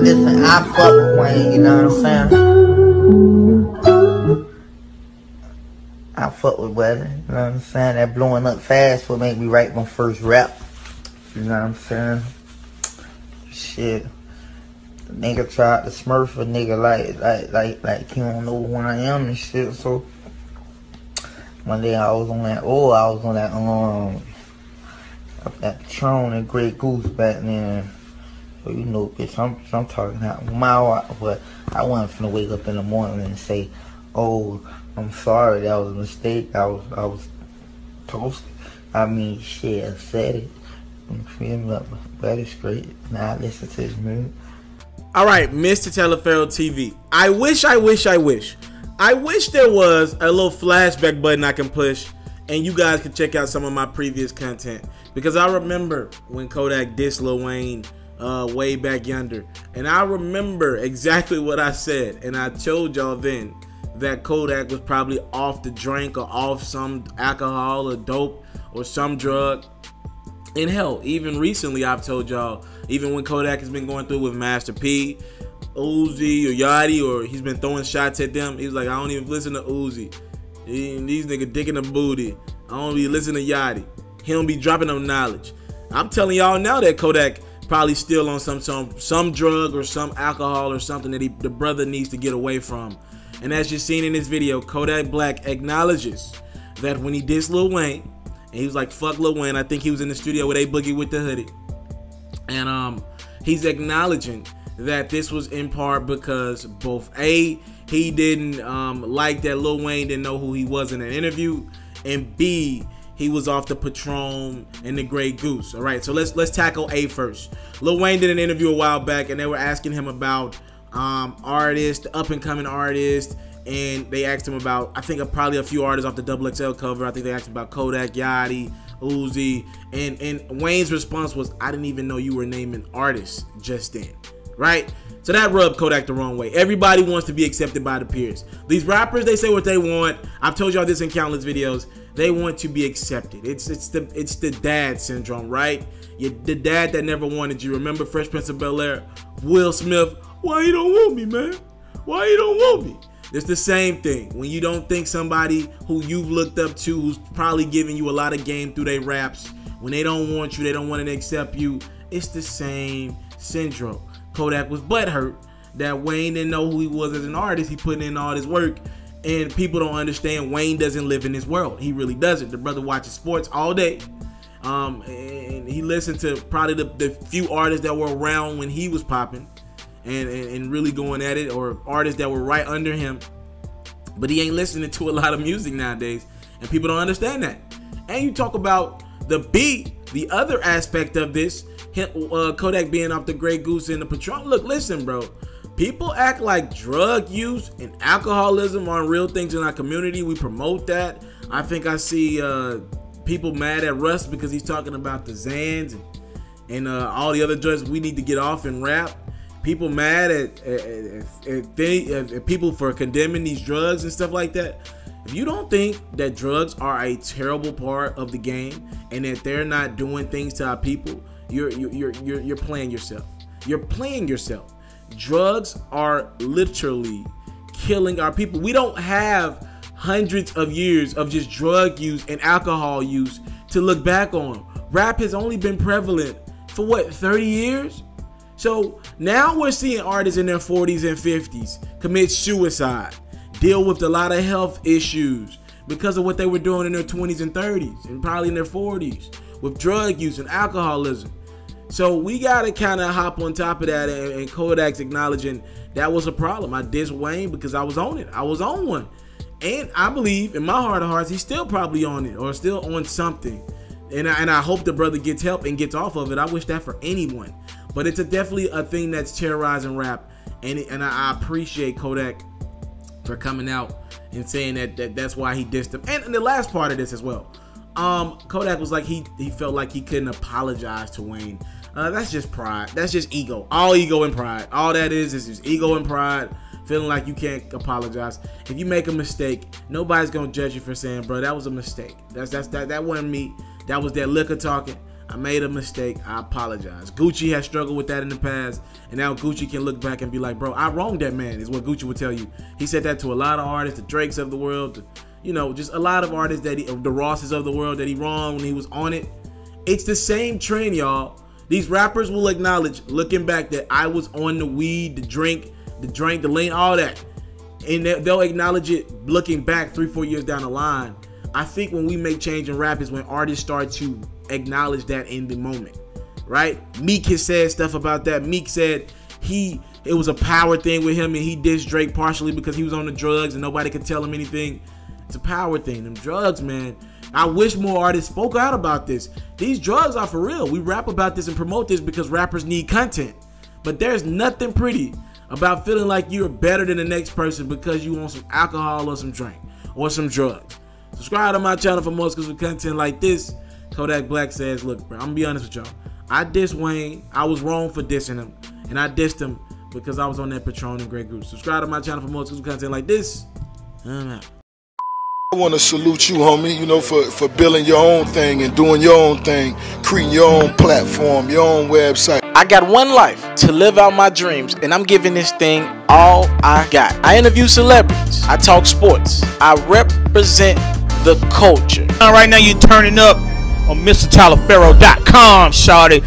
Listen, I fuck with Wayne, you know what I'm saying? I fuck with Weather, you know what I'm saying? That blowing up fast will make me write my first rap, you know what I'm saying? Shit. The nigga tried to smurf a nigga like he don't know who I am and shit, so one day I was on that that Patron and Grey Goose back then. So you know, bitch, I'm talking out my, but I wasn't finna wake up in the morning and say, oh, I'm sorry, that was a mistake. I was toasted. I mean, shit, I said it. I'm feeling up, but it's great. Now I listen to this music. All right, Mr. Taliaferro TV. I wish there was a little flashback button I can push and you guys can check out some of my previous content. Because I remember when Kodak dissed Lil Wayne way back yonder. And I remember exactly what I said. And I told y'all then that Kodak was probably off the drink or off some alcohol or dope or some drug. And hell, even recently I've told y'all, even when Kodak has been going through with Master P, Uzi or Yachty, or he's been throwing shots at them, he's like, I don't even listen to Uzi. These niggas dicking the booty. I don't be listening to Yachty. He don't be dropping no knowledge. I'm telling y'all now that Kodak probably still on some drug or some alcohol or something that the brother needs to get away from. And as you've seen in this video, Kodak Black acknowledges that when he dissed Lil Wayne, and he was like, fuck Lil Wayne, I think he was in the studio with A Boogie with the hoodie. And he's acknowledging that this was in part because both A, he didn't like that Lil Wayne didn't know who he was in an interview, and B, he was off the Patron and the Grey Goose. All right, so let's tackle A first. Lil Wayne did an interview a while back, and they were asking him about artists, up and coming artists, and they asked him about, I think probably a few artists off the XXL cover. I think they asked him about Kodak, Yachty, Uzi, and Wayne's response was, I didn't even know you were naming artists just then, right? So that rubbed Kodak the wrong way. Everybody wants to be accepted by the peers. These rappers, they say what they want. I've told y'all this in countless videos. They want to be accepted. It's the dad syndrome, right? The dad that never wanted you. Remember Fresh Prince of Bel-Air? Will Smith, why you don't want me, man? Why you don't want me? It's the same thing. When you don't think somebody who you've looked up to, who's probably giving you a lot of game through their raps, when they don't want you, they don't want to accept you, it's the same syndrome. Kodak was butthurt that Wayne didn't know who he was as an artist. He put in all this work, and people don't understand Wayne doesn't live in this world. He really doesn't. The brother watches sports all day. And he listened to probably the few artists that were around when he was popping and really going at it, or artists that were right under him. But he ain't listening to a lot of music nowadays, and people don't understand that. And you talk about the beat, the other aspect of this, Kodak being off the Grey Goose and the Patron. Look, listen, bro. People act like drug use and alcoholism aren't real things in our community. We promote that. I think I see people mad at Russ because he's talking about the Xans and all the other drugs we need to get off and rap. People mad at people for condemning these drugs and stuff like that. If you don't think that drugs are a terrible part of the game and that they're not doing things to our people, you're playing yourself. You're playing yourself. Drugs are literally killing our people. We don't have hundreds of years of just drug use and alcohol use to look back on. Rap has only been prevalent for what, 30 years? So now we're seeing artists in their 40s and 50s commit suicide, deal with a lot of health issues because of what they were doing in their 20s and 30s and probably in their 40s with drug use and alcoholism. So we gotta kind of hop on top of that, and Kodak's acknowledging that was a problem. I dissed Wayne because I was on it. I was on one. And I believe in my heart of hearts, he's still probably on it or still on something. And I hope the brother gets help and gets off of it. I wish that for anyone. But it's definitely a thing that's terrorizing rap. And I appreciate Kodak for coming out and saying that's why he dissed him. And the last part of this as well. Kodak was like, he felt like he couldn't apologize to Wayne. That's just pride. That's just ego. All ego and pride. All that is just ego and pride. Feeling like you can't apologize. If you make a mistake, nobody's gonna judge you for saying, bro, that was a mistake. That wasn't me. That was that liquor talking. I made a mistake. I apologize. Gucci has struggled with that in the past, and now Gucci can look back and be like, bro, I wronged that man, is what Gucci would tell you. He said that to a lot of artists, the Drakes of the world, you know, just a lot of artists, that the Rosses of the world, that he wronged when he was on it. It's the same trend, y'all. These rappers will acknowledge, looking back, that I was on the weed, the drink, the lean, all that. And they'll acknowledge it looking back 3-4 years down the line. I think when we make change in rap is when artists start to acknowledge that in the moment, right? Meek has said stuff about that. Meek said it was a power thing with him, and he dissed Drake partially because he was on the drugs and nobody could tell him anything. It's a power thing. Them drugs, man. I wish more artists spoke out about this. These drugs are for real. We rap about this and promote this because rappers need content. But there's nothing pretty about feeling like you're better than the next person because you want some alcohol or some drink or some drugs. Subscribe to my channel for more exclusive content like this. Kodak Black says, look, bro, I'm gonna be honest with y'all. I dissed Wayne. I was wrong for dissing him. And I dissed him because I was on that Patron and Grey Goose. Subscribe to my channel for more exclusive content like this. I'm out. I want to salute you, homie, you know, for building your own thing and doing your own thing, creating your own platform, your own website. I got one life to live out my dreams, and I'm giving this thing all I got. I interview celebrities. I talk sports. I represent the culture. Right now you're turning up on itsmrtaliaferro.com, shawty.